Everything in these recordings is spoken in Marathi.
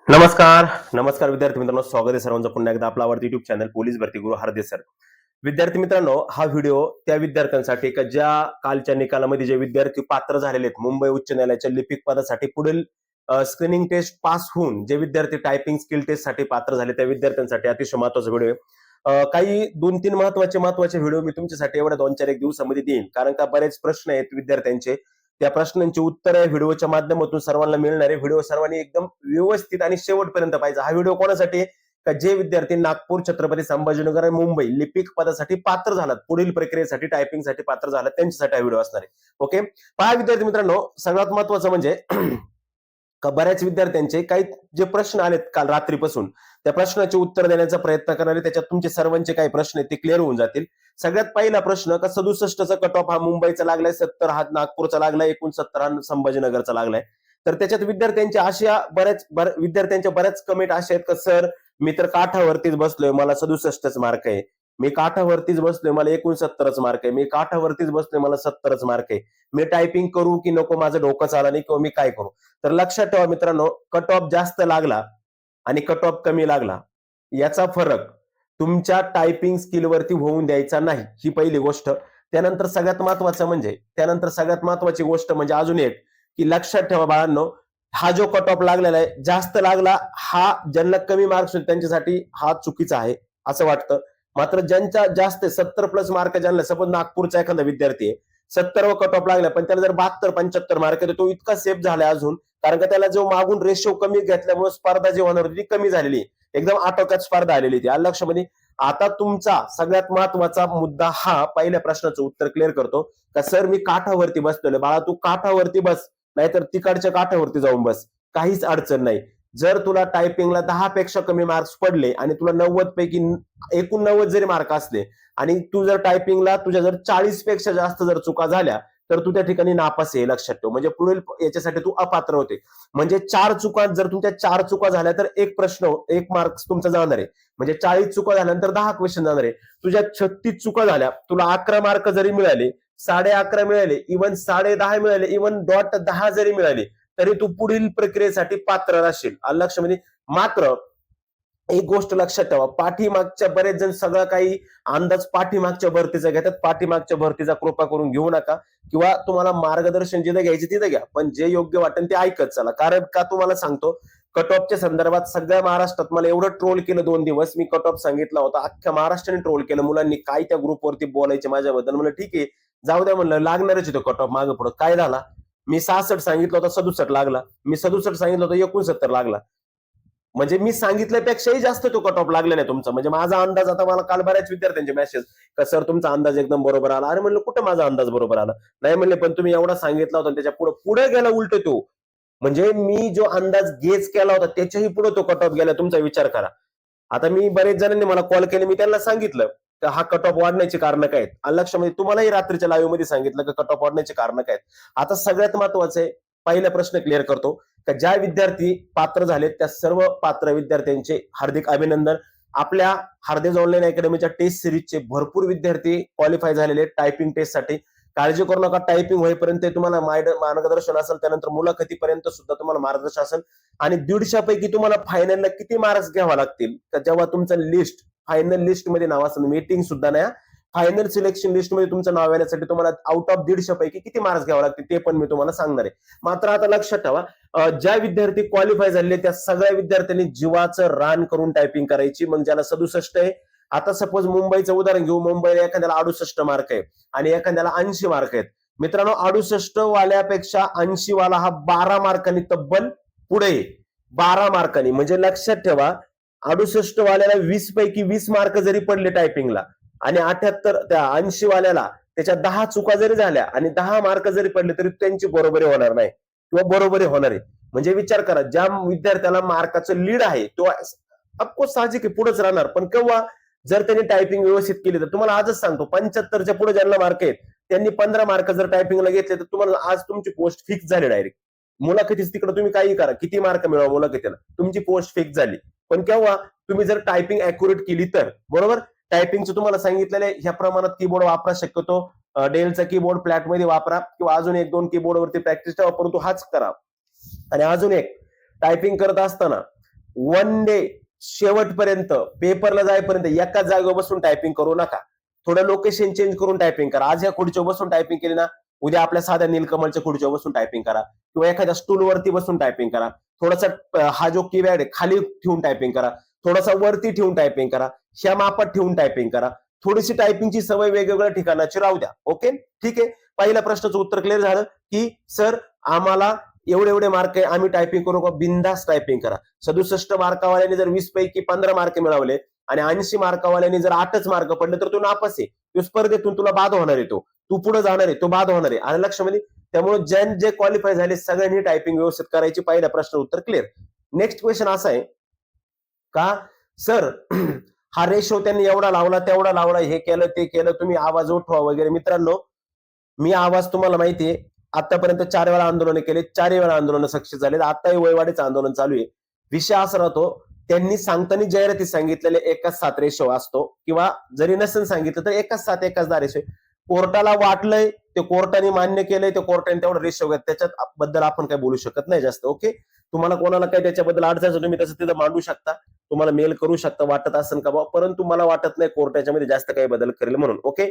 नमस्कार नमस्कार विद्यार्थी मित्रांनो, स्वागत आहे सर्वांचं पुन्हा एकदा आपला आवडतं युट्यूब चॅनल पोलीस भरती गुरु हार्दिक सर. विद्यार्थी मित्रांनो, हा व्हिडिओ त्या विद्यार्थ्यांसाठी का ज्या कालच्या निकालामध्ये जे विद्यार्थी पात्र झालेले आहेत मुंबई उच्च न्यायालयाच्या लिपिक पदासाठी पुढील स्क्रीनिंग टेस्ट पास होऊन जे विद्यार्थी टायपिंग स्किल टेस्ट साठी पात्र झाले त्या विद्यार्थ्यांसाठी अतिशय महत्वाचा व्हिडिओ आहे. काही 2-3 महत्वाचे व्हिडिओ मी तुमच्यासाठी एवढ्या 2-4 दिवसामध्ये देईन, कारण का बरेच प्रश्न आहेत विद्यार्थ्यांचे. त्या प्रश्नांची उत्तर या व्हिडिओच्या माध्यमातून सर्वांना मिळणार आहे. व्हिडिओ सर्वांनी एकदम व्यवस्थित आणि शेवटपर्यंत पाहिजे. हा व्हिडिओ कोणासाठी? का जे विद्यार्थी नागपूर, छत्रपती संभाजीनगर आणि मुंबई लिपिक पदासाठी पात्र झालात, पुढील प्रक्रियेसाठी टायपिंगसाठी पात्र झालात, त्यांच्यासाठी हा व्हिडिओ असणार आहे. ओके, पहा विद्यार्थी मित्रांनो, सगळ्यात महत्वाचं म्हणजे का बऱ्याच विद्यार्थ्यांचे काही जे प्रश्न आलेत काल रात्रीपासून, त्या प्रश्नाचे उत्तर देण्याचा प्रयत्न करणारे, त्याच्यात तुमचे सर्वांचे काही प्रश्न आहेत ते क्लिअर होऊन जातील. सगळ्यात पहिला प्रश्न का 67चा कट ऑफ हा मुंबईचा लागलाय, 70 हा नागपूरचा लागलाय, 69 हा संभाजीनगरचा लागलाय. तर त्याच्यात विद्यार्थ्यांच्या अशा विद्यार्थ्यांच्या बऱ्याच कमेंट अशा आहेत का सर मी तर काठावरतीच बसलोय, मला 67च मार्क आहे, मी काठावरतीच बसलोय, मला 69च मार्क आहे, मी काठावरतीच बसलोय, मला 70च मार्क आहे, मी टायपिंग करू की नको, माझं डोकं चाललं नाही, किंवा मी काय करू. तर लक्षात ठेवा मित्रांनो, कट ऑफ जास्त लागला आणि कट ऑफ कमी लागला याचा फरक तुमच्या टायपिंग स्किलवरती होऊन द्यायचा नाही, ही पहिली गोष्ट. त्यानंतर सगळ्यात महत्वाची गोष्ट म्हणजे अजून एक, की लक्षात ठेवा बाळांनो, हा जो कट ऑफ लागलेला आहे जास्त लागला, हा ज्यांना कमी मार्क्स होते त्यांच्यासाठी हा चुकीचा आहे असं वाटतं. मात्र ज्यांच्या जास्त 70 प्लस मार्क ज्यांना, सपोज नागपूरचा एखादा विद्यार्थी आहे, 70 कट ऑफ लागला पण त्याला जर 72-75 मार्क आहे, तो इतका सेफ झाला अजून, कारण का त्याला जो मागून रेशो कमी घेतल्यामुळे स्पर्धा जी होणार होती ती कमी झालेली, एकदम आटोक्यात स्पर्धा आलेली ती लक्षामध्ये. आता तुमचा सगळ्यात महत्वाचा मुद्दा हा, पहिल्या प्रश्नाचं उत्तर क्लिअर करतो का सर मी काठावरती बसतोय. बाळा तू काठावरती बस, नाहीतर तिकडच्या काठावरती जाऊन बस, काहीच अडचण नाही. जर तुला टायपिंगला 10 पेक्षा कमी मार्क्स पडले आणि तुला 90 पैकी 89 जरी मार्क असले आणि तू जर टायपिंगला तुझ्या जर 40 पेक्षा जास्त जर चुका झाल्या, तर तू त्या ठिकाणी नापास आहे, लक्षात ठेव. म्हणजे पुढील याच्यासाठी तू अपात्र होते. म्हणजे 4 चुका, जर तुमच्या 4 चुका झाल्या तर एक प्रश्न, 1 मार्क्स तुमचा जाणार आहे. म्हणजे 40 चुका झाल्यानंतर 10 क्वेश्चन जाणार आहे. तुझ्या 36 चुका झाल्या, तुला 11 मार्क जरी मिळाले, 11.5 मिळाले, इव्हन 10.5 मिळाले, इव्हन .10 जरी मिळाले, तरी तू पुढील प्रक्रियेसाठी पात्र राहशील, लक्षामध्ये. मात्र एक गोष्ट लक्षात ठेवा, पाठीमागच्या बरेच जण सगळं काही अंदाज पाठीमागच्या भरतीचा घेतात. पाठीमागच्या भरतीचा कृपा करून घेऊ नका, किंवा तुम्हाला मार्गदर्शन जिथे घ्यायचे तिथे घ्या, पण जे योग्य वाटेल ते ऐकत चला. कारण का तुम्हाला सांगतो, कट ऑफच्या संदर्भात सगळ्या महाराष्ट्रात मला एवढं ट्रोल केलं 2 दिवस, मी कट ऑफ सांगितला होता, अख्ख्या महाराष्ट्राने ट्रोल केलं, मुलांनी काय त्या ग्रुपवरती बोलायचे माझ्याबद्दल. म्हणलं ठीक आहे, जाऊ द्या, म्हणलं लागणारच तो कट ऑफ मागे पुढे. काय झाला, मी 66 सांगितलं होतं 67 लागला, मी 67 सांगितलं होतं 69 लागला. म्हणजे मी सांगितल्यापेक्षाही जास्त तो कट ऑफ लागलेला आहे तुमचा. म्हणजे माझा अंदाज, आता मला काल बऱ्याच विद्यार्थ्यांचे मेसेज का सर तुमचा अंदाज एकदम बरोबर आला. अरे म्हणलं कुठं माझा अंदाज बरोबर आला, नाही म्हणले पण तुम्ही एवढा सांगितला होता त्याच्या पुढे गेला उलट तो. म्हणजे मी जो अंदाज गेस केला होता त्याच्याही पुढे तो कट ऑफ गेला, तुमचा विचार करा. आता मी बरेच जणांनी मला कॉल केले, मी त्यांना सांगितलं तर हा कट ऑफ वाढण्याची कारण काय आहेत, लक्षामध्ये. तुम्हालाही रात्रीच्या लाईव्ह मध्ये सांगितलं की कट ऑफ वाढण्याची कारण काय आहेत. आता सगळ्यात महत्वाचं आहे, पहिला प्रश्न क्लिअर करतो का ज्या विद्यार्थी पात्र झालेत त्या सर्व पात्र विद्यार्थ्यांचे हार्दिक अभिनंदन. आपल्या हार्दिक ऑनलाईन अकॅडमीच्या टेस्ट सिरीजचे भरपूर विद्यार्थी क्वालिफाय झालेले टायपिंग टेस्टसाठी. काळजी करू नका, टायपिंग होईपर्यंत तुम्हाला मार्गदर्शन असेल, त्यानंतर मुलाखतीपर्यंत सुद्धा तुम्हाला मार्गदर्शन असेल. आणि 150 पैकी तुम्हाला फायनलला किती मार्क्स घ्यावा लागतील, तर जेव्हा तुमचं लिस्ट फायनल लिस्ट मध्ये नाव असेल, मीटिंग सुद्धा नाही, फायनल सिलेक्शन लिस्ट मध्ये तुमचं नाव येण्यासाठी तुम्हाला आउट ऑफ 150 पैकी किती मार्क्स घ्यावे लागतील ते पण मी तुम्हाला सांगणार आहे. मात्र आता लक्षात ठेवा, ज्या विद्यार्थी क्वालिफाय झाले त्या सगळ्या विद्यार्थ्यांनी जीवाचं रान करून टायपिंग करायची. मग ज्याला 67 आहे, आता सपोज मुंबईचं उदाहरण घेऊ, मुंबईला एखाद्याला 68 मार्क आहे आणि एखाद्याला 80 मार्क आहेत. मित्रांनो, 68 वाल्यापेक्षा 80 वाला हा 12 मार्कांनी तब्बल पुढे, 12 मार्कांनी. म्हणजे लक्षात ठेवा, 68 वाल्याला 20 पैकी 20 मार्क जरी पडले टायपिंगला आणि 78 त्या 80 वाल्याला त्याच्या 10 चुका जरी झाल्या आणि 10 मार्क जरी पडले, तरी त्यांची बरोबरी होणार नाही किंवा बरोबरी होणार आहे. म्हणजे विचार करा, ज्या विद्यार्थ्याला मार्काचं लीड आहे तो अफकोर्स साहजिक पुढेच राहणार, पण केव्हा, जर त्यांनी टायपिंग व्यवस्थित केली. तर तुम्हाला आजच सांगतो, 75च्या पुढे ज्यांना मार्क आहेत त्यांनी 15 मार्क जर टायपिंगला घेतले तर तुम्हाला आज तुमची पोस्ट फिक्स झाली डायरेक्ट. मुलाखतीच तिकडे तुम्ही काही करा, किती मार्क मिळवा मुलाखतीला, तुमची पोस्ट फिक्स झाली. पण केव्हा, तुम्ही जर टायपिंग अॅक्युरेट केली तर. बरोबर, टायपिंगचं तुम्हाला सांगितलेलं आहे, ह्या प्रमाणात कीबोर्ड वापरा, शक्यतो डेलचा कीबोर्ड फ्लॅट मध्ये वापरा, किंवा अजून 1-2 कीबोर्डवरती प्रॅक्टिस ठेवा, परंतु हाच करा. आणि अजून एक, टायपिंग करत असताना वन डे शेवटपर्यंत पेपरला जाईपर्यंत एकाच जागेवर बसून टायपिंग करू नका. थोडं लोकेशन चेंज करून टायपिंग करा. आज या खुर्चीवर बसून टायपिंग केली ना, उद्या आपल्या साध्या नीलकमलच्या खुर्चीवर बसून टायपिंग करा किंवा एखाद्या स्टूलवरती बसून टायपिंग करा. थोडासा हा जो कीबॅड आहे खाली ठेवून टायपिंग करा, थोडासा वरती ठेवून टायपिंग करा, ह्या मापात ठेवून टायपिंग करा. थोडीशी टायपिंगची सवय वेगवेगळ्या ठिकाणाची राहू द्या. ओके, ठीक आहे. पहिल्या प्रश्नाचं उत्तर क्लिअर झालं की सर आम्हाला एवढे एवढे मार्क आहे, आम्ही टायपिंग करू का? बिंदास टायपिंग करा. 67 मार्कावाल्याने जर 20 पैकी 15 मार्क मिळवले आणि 80 मार्कावाल्याने जर 8च मार्क पडले तर तू नापास आहे. तो स्पर्धेतून तुला बाद होणार आहे, तू पुढे जाणार आहे, तो बाद होणार आहे. आणि लक्षामध्ये त्यामुळे जे क्वालिफाय झाले सगळ्यांनी टायपिंग व्यवस्थित करायची. पहिला प्रश्न उत्तर क्लिअर. नेक्स्ट क्वेश्चन असा आहे का सर हा रेशो त्यांनी एवढा लावला तेवढा लावला, हे केलं ते केलं, तुम्ही आवाज उठवा वगैरे. मित्रांनो, मी आवाज तुम्हाला माहितीये आतापर्यंत 4 वेळा आंदोलन केले, 4 वेळा आंदोलन सक्सेस झाले. आताही वयवाडीचं आंदोलन चालू आहे. विषय असा राहतो, त्यांनी सांगताना जाहिरातीत सांगितलेले 1:7 रेशो असतो किंवा जरी नसेल सांगितलं तर 1:7 1:10 रेशो. कोर्टाला वाटलंय, ते कोर्टाने मान्य केलंय, ते कोर्टाने तेवढं रेशो घेत, त्याच्यात बद्दल आपण काही बोलू शकत नाही जास्त. ओके, तुम्हाला कोणाला काही त्याच्याबद्दल अडचण तुम्ही तसं तिथं मांडू शकता, तुम्हाला मेल करू शकता वाटत असेल का बाबा, परंतु मला वाटत नाही कोर्ट याच्यामध्ये जास्त काही बदल करेल म्हणून. ओके,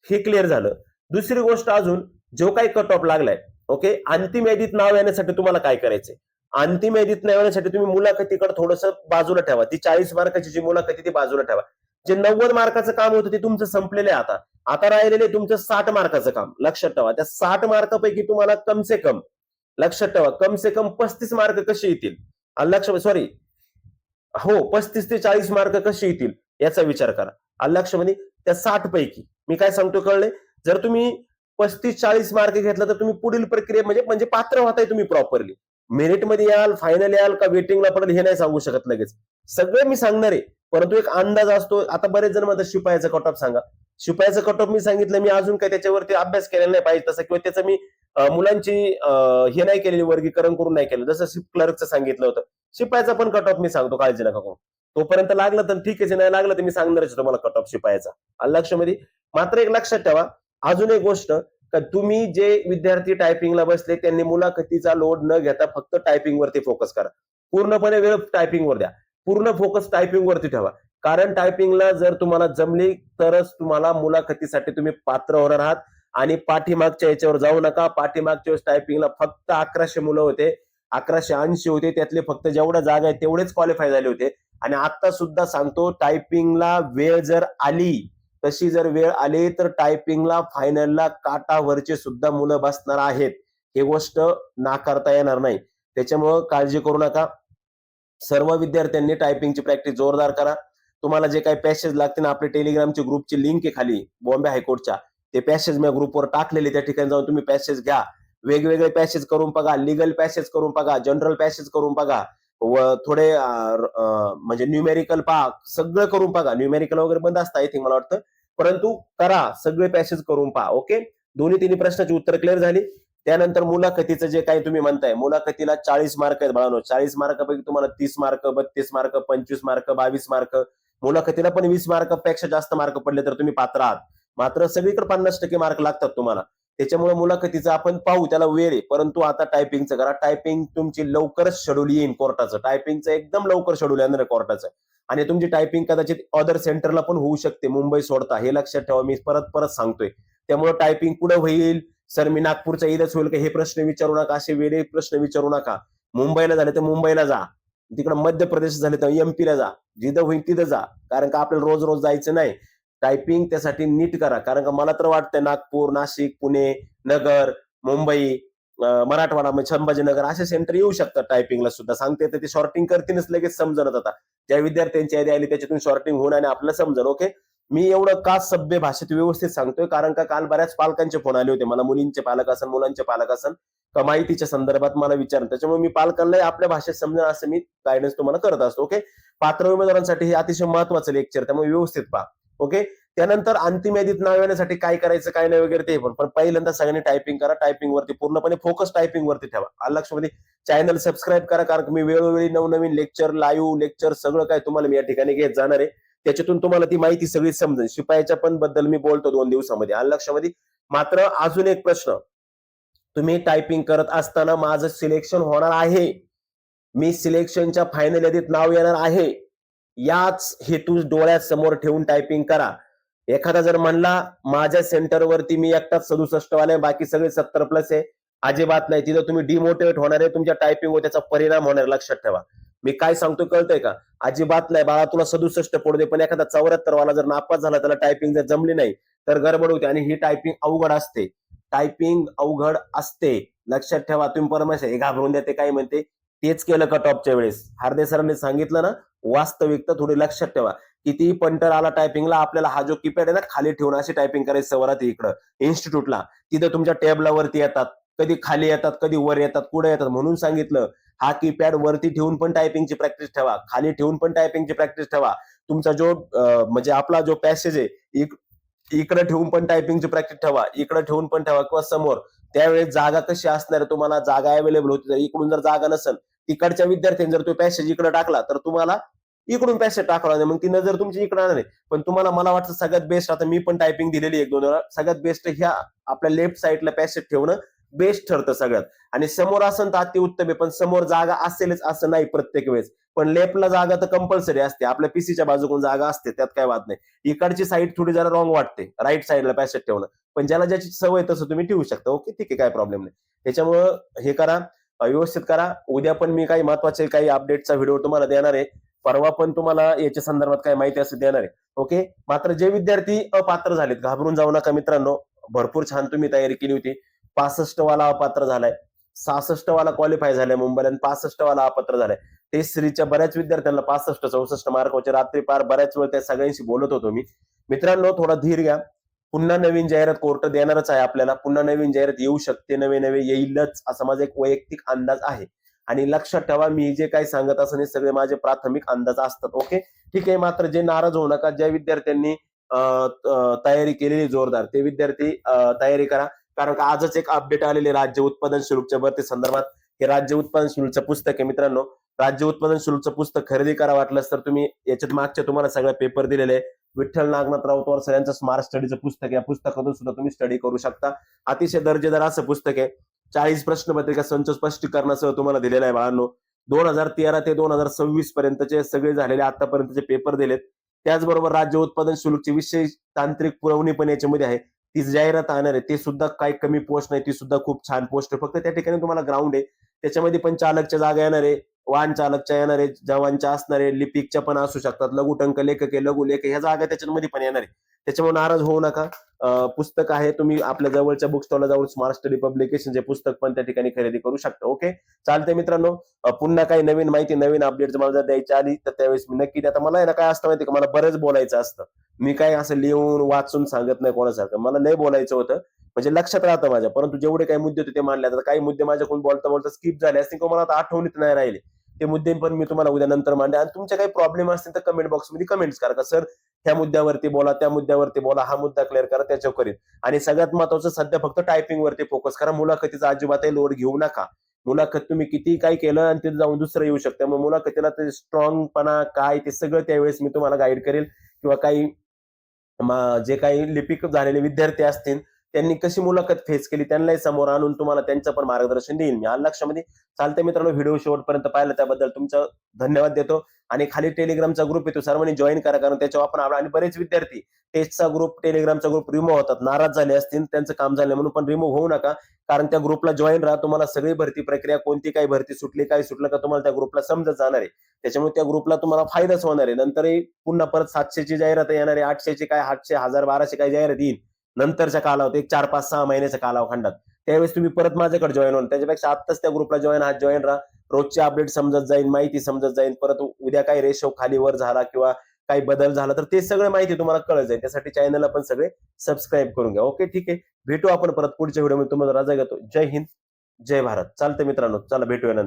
हे क्लिअर झालं. दुसरी गोष्ट अजून, जो काही कट ऑफ लागलाय, ओके, अंतिम यादीत नाव येण्यासाठी तुम्हाला काय करायचंय? अंतिम यादीत नाव येण्यासाठी तुम्ही मुलाखतीकडे थोडस बाजूला ठेवा. ती 40 मार्काची जी मुलाखती ती बाजूला ठेवा. जे 90 मार्काचं काम होतं ते तुमचं संपलेलं आहे. आता राहिलेले तुमचं 60 मार्काचं काम. लक्षात ठेवा, त्या 60 मार्कापैकी तुम्हाला कमसे कम, लक्षात ठेवा, कमसे कम 35 मार्क कसे येतील, सॉरी, हो, 35 ते 40 मार्क कसे येतील याचा विचार करा. लक्षामध्ये त्या 60 पैकी मी काय सांगतो कळले? जर तुम्ही 35-40 मार्क घेतला तर तुम्ही पुढील प्रक्रिये म्हणजे पात्र होताय तुम्ही प्रॉपरली. मेरिटमध्ये याल, फायनल याल का वेटिंगला पडेल हे नाही सांगू शकत लगेच. सगळं मी सांगणार आहे, परंतु एक अंदाज असतो. आता बरेच जण म्हणतात शिपायाचं कट ऑफ सांगा. शिपायाचं कट ऑफ मी सांगितलं, मी अजून काही त्याच्यावरती अभ्यास केलेला नाही पाहिजे तसं, किंवा त्याचं मी मुलांची हे नाही केलेली, वर्गीकरण करून नाही केलं. जसं क्लर्कचं सांगितलं होतं, शिपायाचा पण कट ऑफ मी सांगतो, काळजी नका करू. तोपर्यंत लागलं तर ठीक आहे, नाही लागलं तर मी सांगणारच तुम्हाला कट ऑफ शिपायाचा. लक्षामध्ये मात्र एक लक्षात ठेवा, अजून एक गोष्ट, का तुम्ही जे विद्यार्थी टायपिंगला बसले त्यांनी मुलाखतीचा लोड न घेता फक्त टायपिंग वरती फोकस करा. पूर्णपणे वेळ टायपिंग वर द्या, पूर्ण फोकस टायपिंग वरती ठेवा. कारण टायपिंगला जर तुम्हाला जमली तरच तुम्हाला मुलाखतीसाठी तुम्ही पात्र होणार आहात. आणि पाठीमागच्या याच्यावर जाऊ नका. पाठीमागच्या वेळेस टायपिंगला फक्त 1100 मुलं होते, 1180 होते, त्यातले फक्त जेवढ्या जागा आहेत तेवढेच क्वालिफाय झाले होते. आणि आता सुद्धा सांगतो, टायपिंगला वेळ जर आली, तशी जर वेळ आली तर टायपिंगला फायनलला काटावरचे सुद्धा मुलं बसणार आहेत. ही गोष्ट नाकारता येणार नाही. त्याच्यामुळं काळजी करू नका. सर्व विद्यार्थ्यांनी टायपिंगची प्रॅक्टिस जोरदार करा. तुम्हाला जे काही पॅसेज लागतील, आपल्या टेलिग्रामची ग्रुपची लिंक आहे खाली बॉम्बे हायकोर्टच्या, ते पॅसेज मी ग्रुपवर टाकलेले, त्या ठिकाणी जाऊन तुम्ही पॅसेज घ्या. वेगवेगळे पॅसेज करून बघा, लिगल पॅसेज करून बघा, जनरल पॅसेज करून बघा, व थोडे म्हणजे न्यूमेरिकल पहा, सगळं करून बघा. न्यूमेरिकल वगैरे बंद असतं आय थिंक, मला वाटतं, परंतु करा, सगळे पॅसेज करून पहा. ओके, दोन्ही तिन्ही प्रश्नाची उत्तर क्लिअर झाली. त्यानंतर मुलाखतीचं जे काही तुम्ही म्हणताय, मुलाखतीला 40 मार्क आहेत बाळांनो. 40 मार्कापैकी तुम्हाला 30 मार्क, 32 मार्क, 25 मार्क, 22 मार्क, मुलाखतीला पण 20 मार्कापेक्षा जास्त मार्क पडले तर तुम्ही पात्र आहात. मात्र सगळीकडे 50% मार्क लागतात तुम्हाला. त्याच्यामुळे मुलाखतीचं आपण पाहू, त्याला वेळ आहे. परंतु आता टायपिंगचं करा. टायपिंग तुमची लवकरच शेड्यूल येईल कोर्टाचं. टायपिंगचं एकदम लवकर शेड्यूल येणार आहे कोर्टाचं. आणि तुमची टायपिंग कदाचित अदर सेंटरला पण होऊ शकते, मुंबई सोडता. हे लक्षात ठेवा, मी परत परत सांगतोय. त्यामुळे टायपिंग पुढे होईल. सर मी नागपूरचा इथंच होईल का, हे प्रश्न विचारू नका, असे वेगळे प्रश्न विचारू नका. मुंबईला झाले तर मुंबईला जा, तिकडे मध्य प्रदेश झाले तर एमपीला जा, जिथं होईल तिथं जा. कारण का आपल्याला रोज रोज जायचं नाही. टायपिंग त्यासाठी नीट करा. कारण का मला तर वाटतं नागपूर, नाशिक, पुणे, नगर, मुंबई, मराठवाडा, संभाजीनगर असे सेंटर येऊ शकतात टायपिंगला सुद्धा. सांगते तर ते शॉर्टिंग करतीलच, लगेच समजणं. आता ज्या विद्यार्थ्यांची यादी आली त्याच्यातून शॉर्टिंग होऊन आणि आपलं समजण. ओके, मी एवढं का सभ्य भाषेत व्यवस्थित सांगतोय, कारण का काल बऱ्याच पालकांचे फोन आले होते मला, मुलींचे पालक असन, मुलांचे पालक असन, का माहितीच्या संदर्भात मला विचारलं. त्याच्यामुळे मी पालकांना आपल्या भाषेत समजेल असं मी गायडन्स तुम्हाला करत असतो. ओके, पात्र उमेदवारांसाठी हे अतिशय महत्वाचं लेक्चर, त्यामुळे व्यवस्थित पहा. ओके, त्यानंतर अंतिम यादीत नाव येण्यासाठी काय करायचं काय नाही वगैरे ते पण पहिल्यांदा सगळ्यांनी टायपिंग करा. टायपिंग वरती पूर्णपणे फोकस टायपिंग वरती ठेवा. लक्षामध्ये चॅनल सबस्क्राईब करा, कारण मी वेळोवेळी नवनवीन लेक्चर, लाईव्ह लेक्चर सगळं काय तुम्हाला मी या ठिकाणी घेत जाणार आहे. त्याच्यातून तुम्हाला ती माहिती सगळी समजेल. शिपायाच्या पण बद्दल मी बोलतो 2 दिवसामध्ये. लक्षामध्ये मात्र अजून एक प्रश्न, तुम्ही टायपिंग करत असताना माझं सिलेक्शन होणार आहे मी सिलेक्शनच्या फायनल यादीत नाव येणार आहे, याच हेतू डोळ्यासमोर ठेवून टायपिंग करा. एखादा जर म्हणला माझ्या सेंटरवरती मी एकटाच 67 वाले बाकी सगळे 70 प्लस आहे, अजिबात नाही. तिथं तुम्ही डिमोटिवेट होणार आहे, तुमच्या टायपिंगवर त्याचा परिणाम होणार, लक्षात ठेवा. मी काय सांगतो कळतंय का? अजिबात नाही बाळा, तुला 67 पडू दे, पण एखादा 74 वाला जर नापास झाला, त्याला टायपिंग जर जमली नाही तर गडबड होते. आणि ही टायपिंग अवघड असते, टायपिंग अवघड असते, लक्षात ठेवा. तुम्ही परमेश हे घाबरून देते काय म्हणते, तेच केलं कट ऑफच्या वेळेस. हार्दे सरांनी सांगितलं ना, वास्तविकता थोडी लक्षात ठेवा. किती पंटर आला टायपिंगला, आपल्याला हा जो कीपॅड आहे ना खाली ठेवून अशी टायपिंग करायची सवय राहते. इकडं इन्स्टिट्यूटला तिथं तुमच्या टेबलावरती येतात, कधी खाली येतात, कधी वर येतात, पुढे येतात. म्हणून सांगितलं हा कीपॅड वरती ठेवून पण टायपिंगची प्रॅक्टिस ठेवा, खाली ठेवून पण टायपिंगची प्रॅक्टिस ठेवा. तुमचा जो म्हणजे आपला जो पॅसेज आहे इकडे ठेवून पण टायपिंगची प्रॅक्टिस ठेवा, इकडे ठेवून पण ठेवा किंवा समोर. त्यावेळेस जागा कशी असणार, तुम्हाला जागा अवेलेबल होती. जर इकडून जर जागा नसेल, तिकडच्या विद्यार्थ्यांनी जर तो पॅसेज इकडे टाकला तर तुम्हाला इकडून पॅसेज टाकला नाही, मग ती नजर तुमची इकडे आणणार आहे. पण तुम्हाला मला वाटतं सगळ्यात बेस्ट, आता मी पण टायपिंग दिलेली 1-2 वेळा, सगळ्यात बेस्ट ह्या आपल्या लेफ्ट साईडला पॅसेज ठेवणं बेस्ट ठरतं सगळ्यात. आणि समोर असेल तर अति उत्तम आहे, पण समोर जागा असेलच असं नाही प्रत्येक वेळेस. पण लेफ्टला जागा तर कंपल्सरी असते, आपल्या पीसीच्या बाजूकडून जागा असते, त्यात काय वाद नाही. इकडची साईड थोडी जरा रॉंग वाटते, राईट साईडला पॅसेज ठेवणं. पण ज्याला ज्याची सवय तसं तुम्ही ठेवू शकता. ओके, ठीक आहे, काय प्रॉब्लेम नाही. त्याच्यामुळं हे करा, व्यवस्थित करा. उद्या पण मी काही महत्वाचे काही अपडेटचा व्हिडिओ तुम्हाला देणार आहे. परवा पण तुम्हाला याच्या संदर्भात काय माहिती असेल देणार आहे. ओके, मात्र जे विद्यार्थी अपात्र झालेत घाबरून जाऊ नका मित्रांनो. भरपूर छान तुम्ही तयारी केली होती. 65 वाला अपात्र झालाय, 66 वाला क्वालिफाय झालाय मुंबईला, आणि 65 वाला अपात्र झालाय. टेस्ट सिरीजच्या बऱ्याच विद्यार्थ्यांना 65-64 मार्क होते. रात्री पार बऱ्याच वेळ त्या सगळ्यांशी बोलत होतो मी. मित्रांनो, थोडा धीर घ्या. पुन्हा नवीन जाहिरात कोर्ट देणारच आहे आपल्याला. पुन्हा नवीन जाहिरात येऊ शकते, नवे नवे येईलच, असा माझा एक वैयक्तिक अंदाज आहे. आणि लक्षात ठेवा, मी जे काही सांगत असं हे सगळे माझे प्राथमिक अंदाज असतात. ओके, ठीक आहे. मात्र जे नाराज होऊ नका, ज्या विद्यार्थ्यांनी तयारी केलेली जोरदार, ते विद्यार्थी तयारी करा. कारण का आजच एक अपडेट आलेले राज्य उत्पादन शुल्कच्या भरती संदर्भात. हे राज्य उत्पादन शुल्कचं पुस्तक आहे मित्रांनो. राज्य उत्पादन शुल्कचं पुस्तक खरेदी करा वाटलंच तर. तुम्ही याच्यात मागच्या तुम्हाला सगळे पेपर दिलेले आहे. विठ्ठल नागनाथ राऊत सर यांचं स्मार्ट स्टडीचं पुस्तक, या पुस्तकातून सुद्धा तुम्ही स्टडी करू शकता. अतिशय दर्जेदार असं पुस्तक आहे. 40 प्रश्नपत्रिका संच स्पष्टीकरणासह तुम्हाला दिलेला आहे बाळांनो. 2013 ते 2026 पर्यंतचे सगळे झालेले आतापर्यंतचे पेपर दिलेत. त्याचबरोबर राज्य उत्पादन शुल्कची विशेष तांत्रिक पुरवणी पण याच्यामध्ये आहे. ती जाहिरात आणणार आहे, ते सुद्धा काही कमी पोस्ट नाही, ती सुद्धा खूप छान पोस्ट आहे. फक्त त्या ठिकाणी तुम्हाला ग्राउंड आहे, त्याच्यामध्ये पण चालकच्या जागा येणार आहे, वाहन चालकच्या येणार आहे, जवानच्या असणार आहे, लिपिकच्या पण असू शकतात, लघुटंक लेखक आहे, लघु लेखक, ह्या जागा त्याच्यामध्ये पण येणार आहे. त्याच्यामुळे नाराज होऊ नका. पुस्तक आहे, तुम्ही आपल्या जवळच्या बुक स्टॉलला जाऊन स्मार्ट स्टडी पब्लिकेशन जे पुस्तक पण त्या ठिकाणी खरेदी करू शकता. ओके, चालतंय मित्रांनो. पुन्हा काही नवीन माहिती, नवीन अपडेट मला जर द्यायची आली तर त्यावेळेस मी नक्की. आता मला आहे ना काय असतं माहिती का, मला बरंच बोलायचं असतं. मी काय असं लिहून वाचून सांगत नाही कोणासारखं. मला लय बोलायचं होतं, म्हणजे लक्षात राहतं माझ्या. परंतु जेवढे काही मुद्दे होते ते मांडले. आता काही मुद्दे माझ्याकडून बोलता बोलता स्किप झाले असतील किंवा मला आता आठवणीत नाही राहिले, ते मुद्दे पण मी तुम्हाला उद्या नंतर मांडे. आणि तुमचे काही प्रॉब्लेम असतील तर कमेंट बॉक्समध्ये कमेंट्स करा, का सर ह्या मुद्द्यावरती बोला, त्या मुद्द्यावरती बोला, हा मुद्दा क्लिअर करा, त्याच्यावर करीन. आणि सगळ्यात महत्वाचं सध्या फक्त टायपिंग वरती फोकस करा. मुलाखतीचा अजिबातही लोड घेऊ नका. मुलाखत तुम्ही किती काय केलं आणि तिथे जाऊन दुसरं येऊ शकतं. मग मुलाखतीला ते स्ट्रॉंगपणा काय ते सगळं त्यावेळेस मी तुम्हाला गाईड करेल. किंवा काही जे काही लिपिक झालेले विद्यार्थी असतील त्यांनी कशी मुलाखत फेस केली त्यांनाही समोर आणून तुम्हाला त्यांचं पण मार्गदर्शन देईल मी. आलं लक्षामध्ये? चालतंय मित्रांनो, व्हिडिओ शेवटपर्यंत पाहिलं त्याबद्दल तुमचं धन्यवाद देतो. आणि खाली टेलिग्रामचा ग्रुप आहे, तो सर्वांनी जॉईन करा, कारण त्याच्यावर आपण आणि बरेच विद्यार्थी टेस्टचा ग्रुप, टेलिग्रामचा ग्रुप रिमूव्ह होतात, नाराज झाले असतील, त्यांचं काम झालं म्हणून. पण रिमूव्ह होऊ नका, कारण त्या ग्रुपला जॉईन राहा. तुम्हाला सगळी भरती प्रक्रिया, कोणती काही भरती सुटली, काय सुटलं का तुम्हाला त्या ग्रुपला समजत जाणार आहे. त्याच्यामुळे त्या ग्रुपला तुम्हाला फायदाच होणार आहे. नंतरही पुन्हा परत 700ची जाहिरात येणार आहे, 800ची काय, 800, 1000, 1200 काय जाहिरात येईल नंतरच्या कालावधीत, 4, 5, 6 महिन्याच्या कालावखंडात. त्यावेळेस तुम्ही परत माझ्याकडे जॉईन होणार. त्याच्यापेक्षा आत्ताच त्या ग्रुपला जॉईन, आज जॉईन राहा. रोजचे अपडेट समजत जाईल, माहिती समजत जाईल. परत उद्या काही रेशो खाली वर झाला किंवा काही बदल झाला तर ते सगळं माहिती तुम्हाला कळत जाईल. त्यासाठी चॅनलला पण सगळे सबस्क्राईब करून घ्या. ओके, ठीक आहे. भेटू आपण परत पुढच्या व्हिडिओमध्ये. तुम्हाला रजा घेतो. जय हिंद, जय भारत. चालतंय मित्रांनो, चला भेटूया नंतर.